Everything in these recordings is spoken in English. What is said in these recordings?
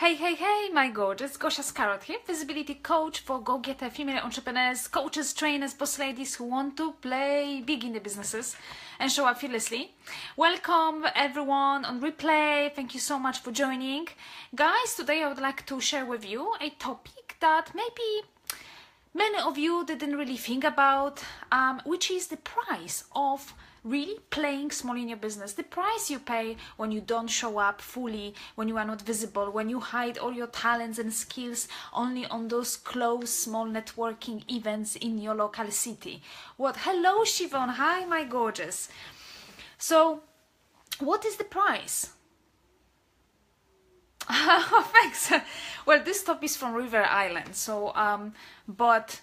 Hey, my gorgeous. Gosia Scarrott here, visibility coach for go-getter female entrepreneurs, coaches, trainers, boss ladies who want to play big in the businesses and show up fearlessly. Welcome everyone on replay. Thank you so much for joining. Guys, today I would like to share with you a topic that maybe many of you didn't really think about, which is the price of really playing small in your business. The price you pay when you don't show up fully, when you are not visible, when you hide all your talents and skills only on those close small networking events in your local city. Hello Siobhan, hi my gorgeous. So what is the price? Thanks. Well, this top is from River Island, so but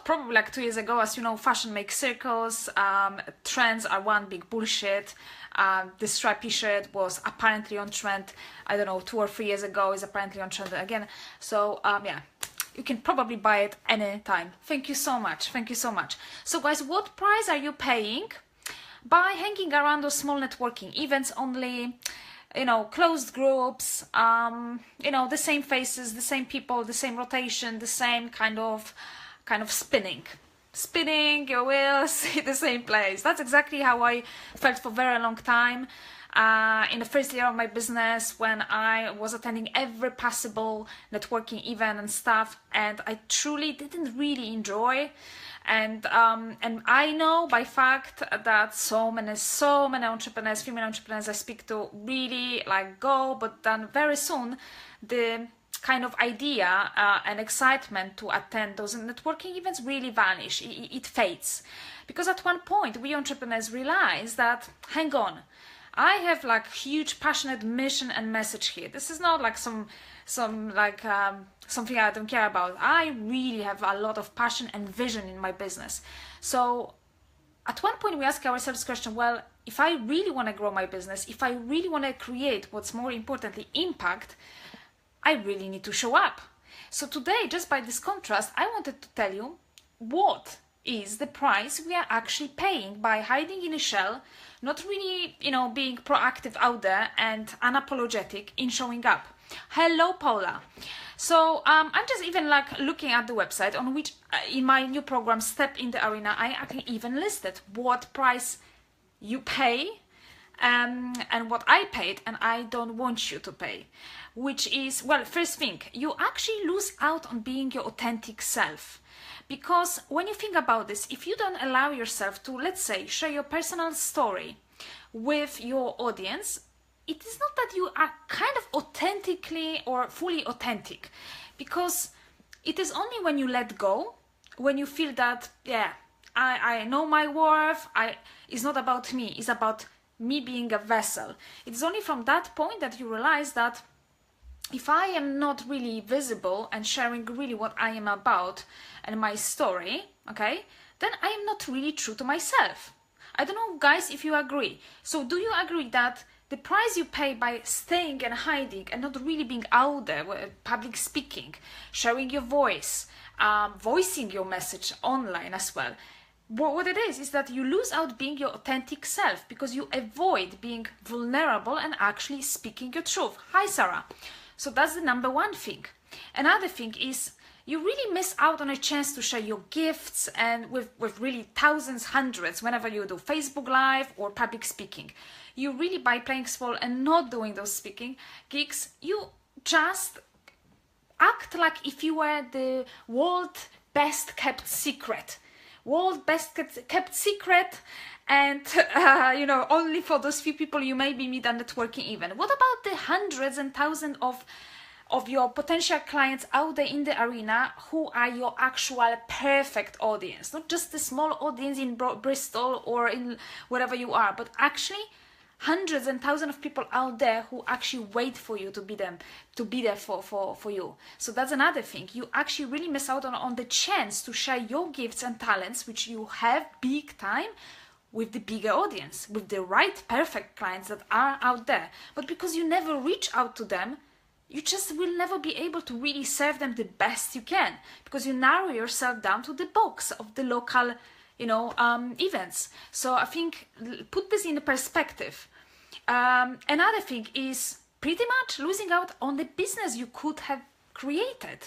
probably like 2 years ago, as you know, fashion makes circles. Trends are one big bullshit. The stripy shirt was apparently on trend, I don't know, 2 or 3 years ago, is apparently on trend again. So yeah, you can probably buy it anytime. Thank you so much. Thank you so much. So guys, what price are you paying by hanging around those small networking events only? You know, closed groups, you know, the same faces, the same people, the same rotation, the same kind of spinning your wheels in the same place. That's exactly how I felt for a very long time. In the first year of my business, when I was attending every possible networking event and stuff, and I truly didn't really enjoy. And I know by fact that so many entrepreneurs, female entrepreneurs I speak to, really like go, but then very soon the kind of idea and excitement to attend those networking events really vanish. It fades, because at one point we entrepreneurs realize that, hang on, I have like huge passionate mission and message here. This is not like something I don't care about. I really have a lot of passion and vision in my business. So at one point we ask ourselves the question, well, if I really want to grow my business, if I really want to create what's more importantly impact, I really need to show up. So today, just by this contrast, I wanted to tell you what is the price we are actually paying by hiding in a shell, not really, you know, being proactive out there and unapologetic in showing up. Hello, Paula. So I'm just even like looking at the website on which in my new program, Step in the Arena, I can even listed what price you pay and what I paid and I don't want you to pay, which is, well, first thing, you actually lose out on being your authentic self. Because when you think about this, if you don't allow yourself to, let's say, share your personal story with your audience, it is not that you are kind of authentically or fully authentic, because it is only when you let go, when you feel that, yeah, I know my worth, it's not about me, it's about me being a vessel. It's only from that point that you realize that if I am not really visible and sharing really what I am about and my story, okay, then I am not really true to myself. I don't know, guys, if you agree. So do you agree that the price you pay by staying and hiding and not really being out there, public speaking, sharing your voice, voicing your message online as well, what it is that you lose out being your authentic self because you avoid being vulnerable and actually speaking your truth. Hi, Sarah. So that's the number one thing. Another thing is you really miss out on a chance to share your gifts and with really thousands, hundreds, whenever you do Facebook Live or public speaking. You really, by playing small and not doing those speaking gigs, you just act like if you were the world best kept secret. World best kept secret, and you know, only for those few people you maybe meet at networking event. What about the hundreds and thousands of your potential clients out there in the arena who are your actual perfect audience? Not just the small audience in Bristol or in wherever you are, but actually hundreds and thousands of people out there who actually wait for you to be there for you. So that's another thing. You actually really miss out on the chance to share your gifts and talents, which you have big time, with the bigger audience, with the right perfect clients that are out there. But because you never reach out to them, you just will never be able to really serve them the best you can, because you narrow yourself down to the box of the local, you know, events. So I think, put this in perspective. Another thing is pretty much losing out on the business you could have created.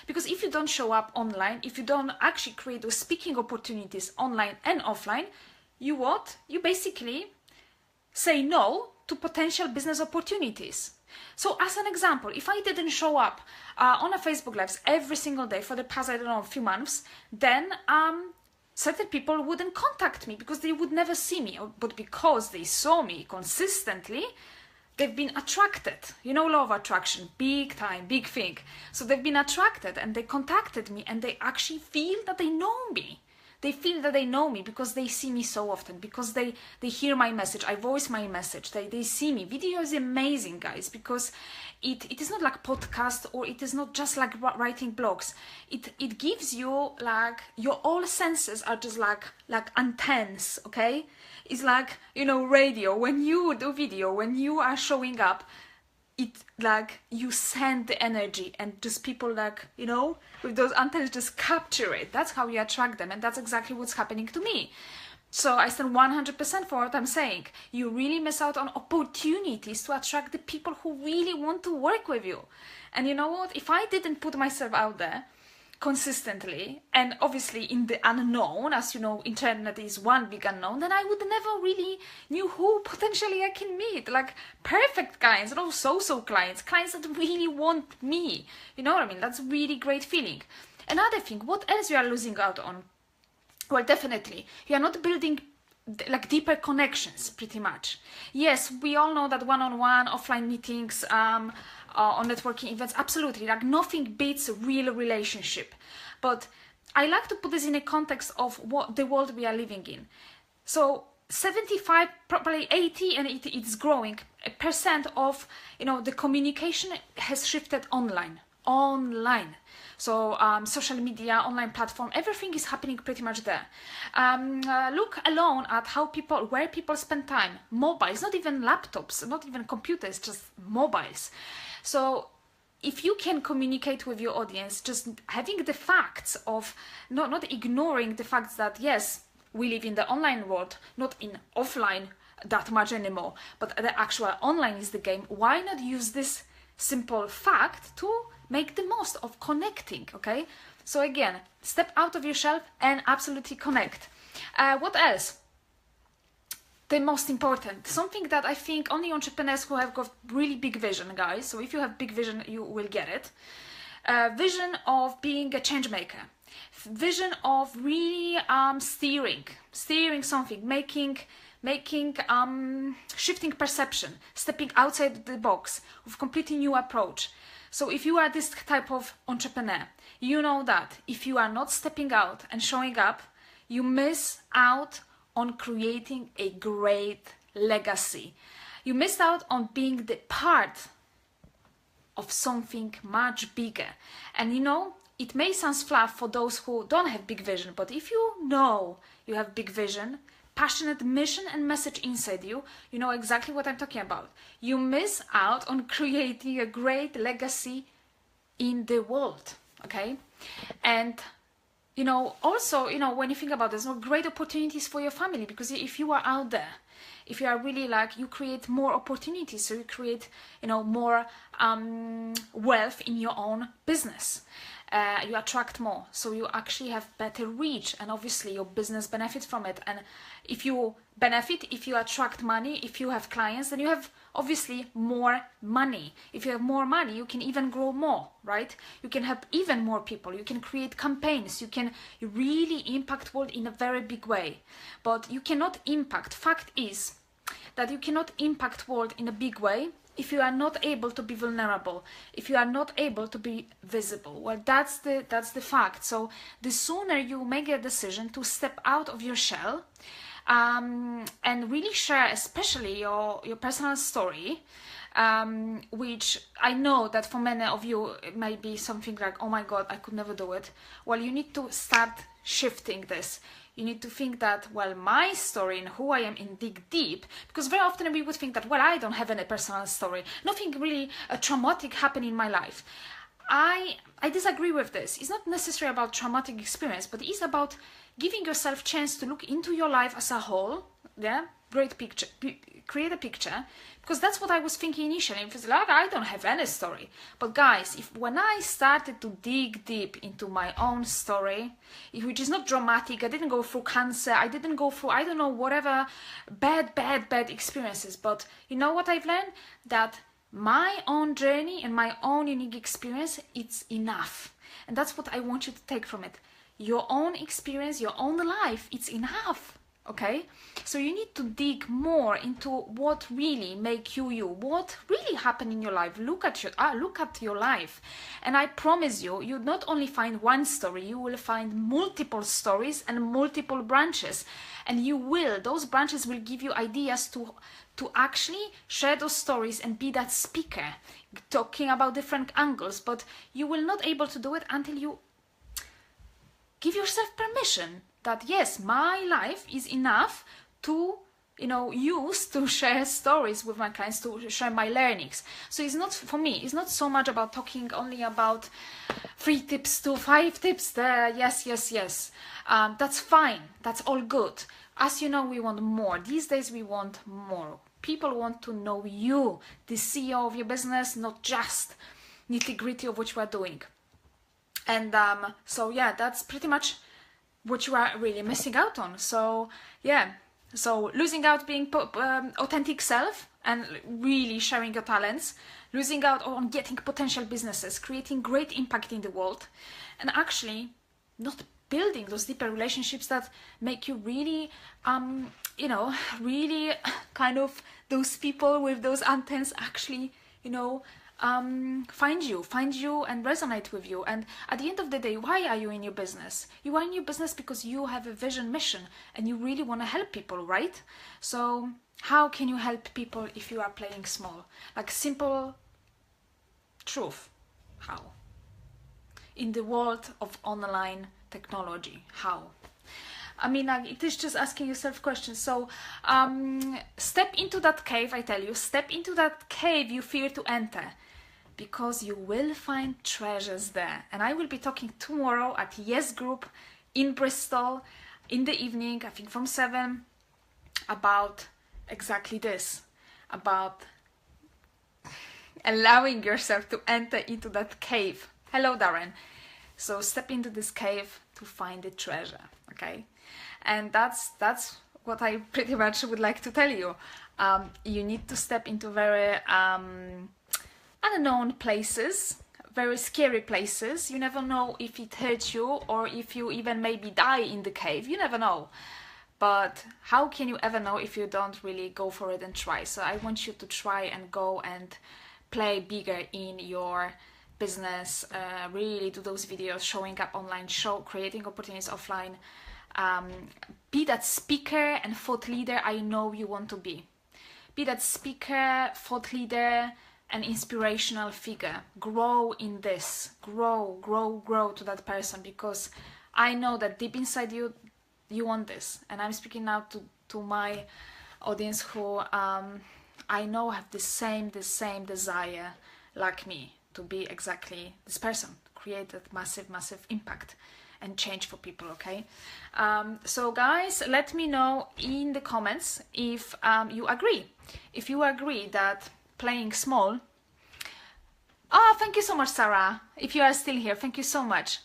Because if you don't show up online, if you don't actually create those speaking opportunities online and offline, you basically say no to potential business opportunities. So as an example, if I didn't show up on a Facebook Lives every single day for the past, I don't know, few months, then certain people wouldn't contact me because they would never see me. But because they saw me consistently, they've been attracted. You know, law of attraction, big time, big thing. So they've been attracted and they contacted me and they actually feel that they know me. They feel that they know me because they see me so often, because they hear my message, I voice my message, they see me. Video is amazing, guys, because it is not like podcast, or it is not just like writing blogs. It gives you like, your all senses are just like antennas, okay? It's like, you know, radio. When you do video, when you are showing up, it like you send the energy, and just people like, you know, with those antennas just capture it. That's how you attract them, and that's exactly what's happening to me. So I stand 100% for what I'm saying. You really miss out on opportunities to attract the people who really want to work with you. And you know what? If I didn't put myself out there consistently, and obviously in the unknown, as you know, internet is one big unknown, then I would never really knew who potentially I can meet, like perfect clients, not so clients that really want me. You know what I mean? That's a really great feeling. Another thing, what else you are losing out on? Well, definitely you are not building like deeper connections, pretty much. Yes, we all know that one-on-one offline meetings, on networking events, absolutely, like nothing beats a real relationship. But I like to put this in a context of what the world we are living in. So 75, probably 80, and it's growing, % of, you know, the communication has shifted online. So social media, online platform, everything is happening pretty much there. Look alone at where people spend time. Mobiles, not even laptops, not even computers, just mobiles. So if you can communicate with your audience, just having the facts of, not ignoring the facts that yes, we live in the online world, not in offline that much anymore, but the actual online is the game. Why not use this simple fact to make the most of connecting, okay? So again, step out of your shell and absolutely connect. What else? The most important, something that I think only entrepreneurs who have got really big vision, guys, so if you have big vision, you will get it. Vision of being a change maker. Vision of really steering something, making shifting perception, stepping outside the box with completely new approach. So if you are this type of entrepreneur, you know that if you are not stepping out and showing up, you miss out on creating a great legacy. You missed out on being the part of something much bigger. And you know, it may sound fluff for those who don't have big vision, but if you know you have big vision, passionate mission and message inside you, you know exactly what I'm talking about. You miss out on creating a great legacy in the world, okay? And you know, also, you know, when you think about this, great opportunities for your family, because if you are out there, if you are really like, you create more opportunities, so you create, you know, more wealth in your own business. You attract more, so you actually have better reach, and obviously your business benefits from it. And if you benefit, if you attract money, if you have clients, then you have obviously more money. If you have more money, you can even grow more, right? You can help even more people, you can create campaigns, you can really impact world in a very big way. But you cannot impact, fact is that you cannot impact world in a big way if you are not able to be vulnerable, if you are not able to be visible. Well, that's the fact. So the sooner you make a decision to step out of your shell, and really share, especially your personal story, which I know that for many of you it might be something like, oh my god, I could never do it. Well, you need to start shifting this. You need to think that, well, my story and who I am in dig deep, because very often we would think that, well, I don't have any personal story, nothing really traumatic happened in my life. I disagree with this. It's not necessarily about traumatic experience, but it's about giving yourself chance to look into your life as a whole, yeah, great picture, create a picture, because that's what I was thinking initially. It was like, I don't have any story. But guys, when I started to dig deep into my own story, which is not dramatic, I didn't go through cancer, I didn't go through, I don't know, whatever bad experiences, but you know what I've learned? That my own journey and my own unique experience, it's enough. And that's what I want you to take from it. Your own experience, your own life, it's enough. Okay, so you need to dig more into what really make you you, what really happened in your life. Look at your life, and I promise you, you not only find one story, you will find multiple stories and multiple branches, and those branches will give you ideas to actually share those stories and be that speaker, talking about different angles. But you will not able to do it until you give yourself permission that yes, my life is enough to, use to share stories with my clients, to share my learnings. So it's not, for me, it's not so much about talking only about 3 tips to 5 tips there. Yes. That's fine. That's all good. As you know, we want more. These days we want more. People want to know you, the CEO of your business, not just nitty-gritty of what you are doing. And so yeah, that's pretty much what you are really missing out on. So yeah, so losing out being authentic self and really sharing your talents, losing out on getting potential businesses, creating great impact in the world, and actually not building those deeper relationships that make you really, really kind of those people with those antennas actually, find you and resonate with you. And at the end of the day, why are you in your business? You are in your business because you have a vision, mission, and you really want to help people, right? So how can you help people if you are playing small? Like, simple truth. How? In the world of online technology, how? I mean, it is just asking yourself questions. So step into that cave, I tell you, step into that cave you fear to enter, because you will find treasures there. And I will be talking tomorrow at Yes Group in Bristol in the evening, I think from 7, about exactly this, about allowing yourself to enter into that cave. Hello, Darren. So step into this cave to find the treasure, okay? And that's what I pretty much would like to tell you. You need to step into very unknown places, very scary places. You never know if it hurts you or if you even maybe die in the cave. You never know. But how can you ever know if you don't really go for it and try? So I want you to try and go and play bigger in your business, really do those videos, showing up online, creating opportunities offline. Be that speaker and thought leader I know you want to be. Be that speaker, thought leader, and inspirational figure. Grow in this. Grow to that person, because I know that deep inside you, you want this. And I'm speaking now to my audience who I know have the same desire like me, to be exactly this person, create that massive impact and change for people, okay? So guys, let me know in the comments if you agree. If you agree that playing small... Oh, thank you so much, Sarah. If you are still here, thank you so much.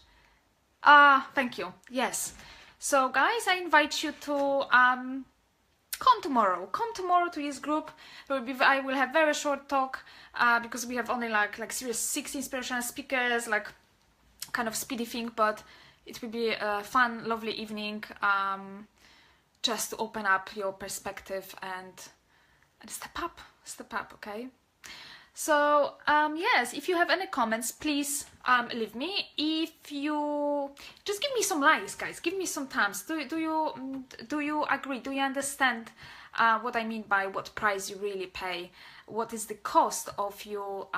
Thank you. Yes. So guys, I invite you to come tomorrow to this group. I will have very short talk because we have only like serious 6 inspirational speakers, like kind of speedy thing, but it will be a fun, lovely evening, just to open up your perspective and step up, okay? So yes, if you have any comments, please leave me. If you just give me some likes, guys, give me some thumbs. Do you agree? Do you understand what I mean by what price you really pay? What is the cost of you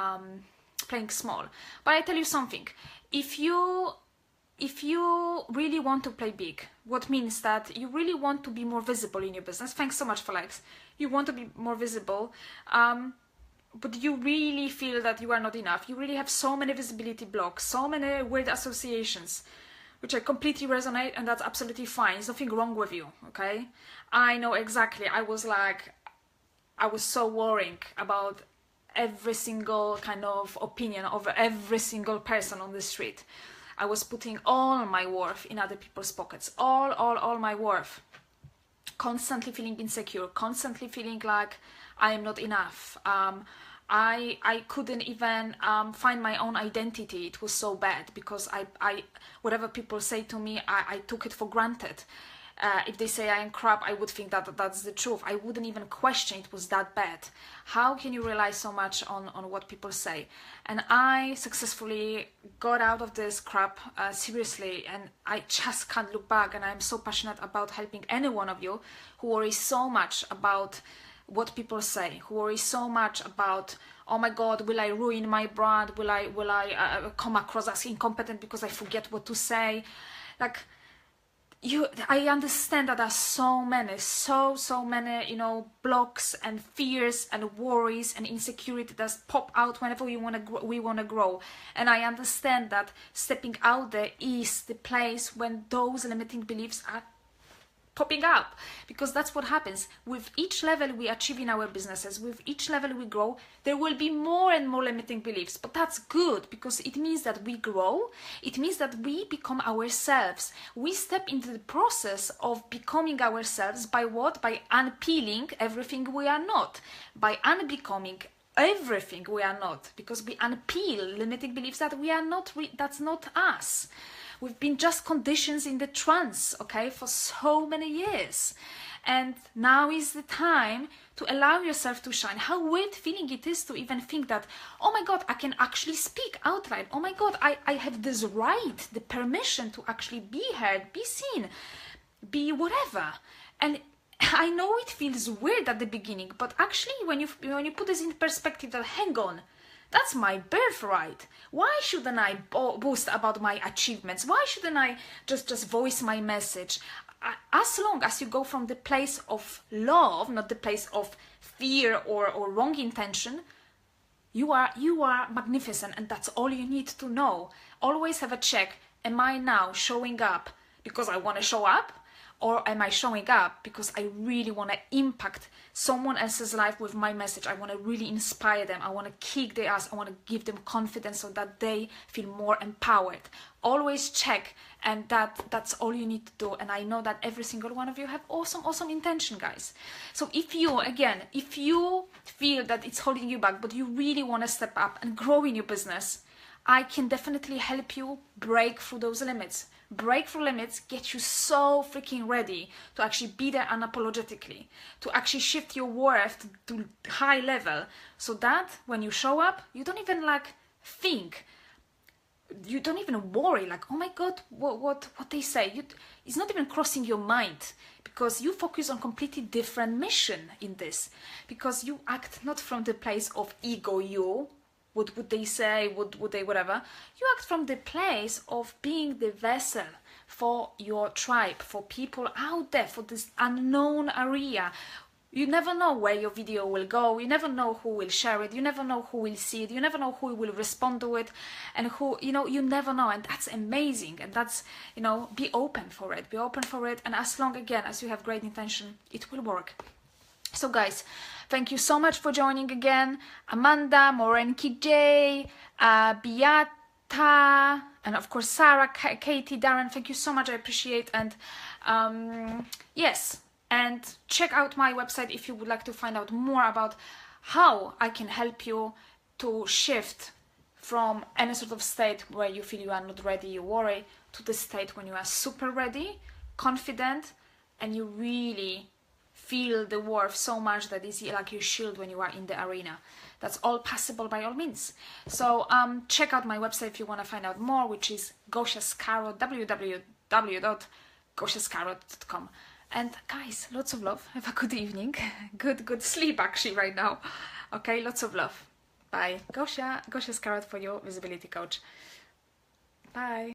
playing small? But I tell you something. If you really want to play big, what means that you really want to be more visible in your business. Thanks so much for likes. You want to be more visible. But you really feel that you are not enough. You really have so many visibility blocks, so many weird associations which I completely resonate, and that's absolutely fine. There's nothing wrong with you, okay? I know exactly. I was so worrying about every single kind of opinion of every single person on the street. I was putting all my worth in other people's pockets, all my worth. Constantly feeling insecure, constantly feeling like I am not enough. I couldn't even find my own identity. It was so bad because I whatever people say to me, I took it for granted. If they say I am crap, I would think that that's the truth. I wouldn't even question it was that bad. How can you rely so much on what people say? And I successfully got out of this crap, seriously, and I just can't look back. And I'm so passionate about helping any one of you who worry so much about what people say, who worry so much about, oh my God, will I ruin my brand? Will I come across as incompetent because I forget what to say? Like, I understand that there's so many, you know, blocks and fears and worries and insecurity that pop out whenever we want to grow. And I understand that stepping out there is the place when those limiting beliefs are popping up, because that's what happens. With each level we achieve in our businesses, with each level we grow, there will be more and more limiting beliefs. But that's good, because it means that we grow, it means that we become ourselves. We step into the process of becoming ourselves by what? By unpeeling everything we are not, by unbecoming everything we are not, because we unpeel limiting beliefs that we are not, that's not us. We've been just conditioned in the trance, okay, for so many years. And now is the time to allow yourself to shine. How weird feeling it is to even think that, oh my God, I can actually speak outright. Oh my God, I have this right, the permission to actually be heard, be seen, be whatever. And I know it feels weird at the beginning, but actually when you put this in perspective, that hang on, that's my birthright. Why shouldn't I boast about my achievements? Why shouldn't I just voice my message? As long as you go from the place of love, not the place of fear or wrong intention, you are magnificent, and that's all you need to know. Always have a check. Am I now showing up because I want to show up? Or am I showing up because I really want to impact someone else's life with my message? I want to really inspire them. I want to kick their ass. I want to give them confidence so that they feel more empowered. Always check, and that's all you need to do. And I know that every single one of you have awesome intention, guys. So if you feel that it's holding you back, but you really want to step up and grow in your business, I can definitely help you break through those limits. Breakthrough limits get you so freaking ready to actually be there unapologetically, to actually shift your worth to high level, so that when you show up, you don't even think, you don't even worry like, oh my God, what they say. It's not even crossing your mind, because you focus on completely different mission in this, because you act not from the place of ego, what would they say, would they whatever. You act from the place of being the vessel for your tribe, for people out there, for this unknown area. You never know where your video will go. You never know who will share it. You never know who will see it. You never know who will respond to it, and who, you never know. And that's amazing. And that's, be open for it. Be open for it. And as long, again, as you have great intention, it will work. So guys, thank you so much for joining again. Amanda, Morenki J, Beata, and of course Sarah, Katie, Darren, thank you so much. I appreciate. And yes, and check out my website if you would like to find out more about how I can help you to shift from any sort of state where you feel you are not ready, you worry, to the state when you are super ready, confident, and you really feel the worth so much that it's like your shield when you are in the arena. That's all possible by all means. So check out my website if you want to find out more, which is Gosia Skarrot, www.gosiaskarrot.com. And guys, lots of love. Have a good evening. Good sleep actually right now. Okay, lots of love. Bye. Gosia Skarrot for your visibility coach. Bye.